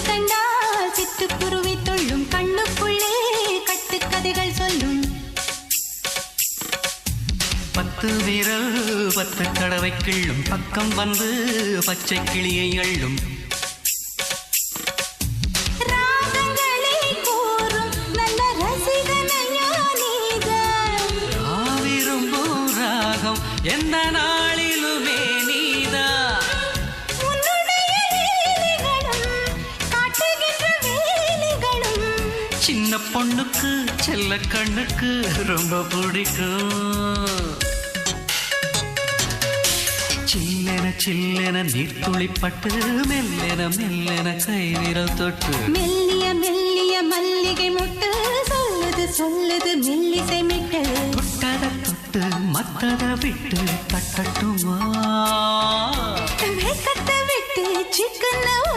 கண்டால் சிட்டுக்குருவி தொள்ளும் கண்ணுக்குள்ளே கட்டுக்கதைகள் சொல்லும் 10 விரல் 10 தடவை கிள்ளும் பக்கம் வந்து பச்சை கிளியை அள்ளும் ராகங்களை கூறும் நல்ல ரசிகனையா நீதான் விரும்பும் ராகம் எந்த நாளிலுமே நீதான் சின்ன பொண்ணுக்கு செல்ல கண்ணுக்கு ரொம்ப பிடிக்கும் சில்லென சில்லென நீர்த்துளிப்பட்டு மெல்லென மெல்லென கை விரல் தொட்டு மெல்லிய மெல்லிய மல்லிகை முட்டு சொல்லுது சொல்லுது மெல்லிசை மிட்டு தொட்டத தொட்டு மத்தத விட்டு தட்டட்டுமா கட்ட விட்டு சிக்கன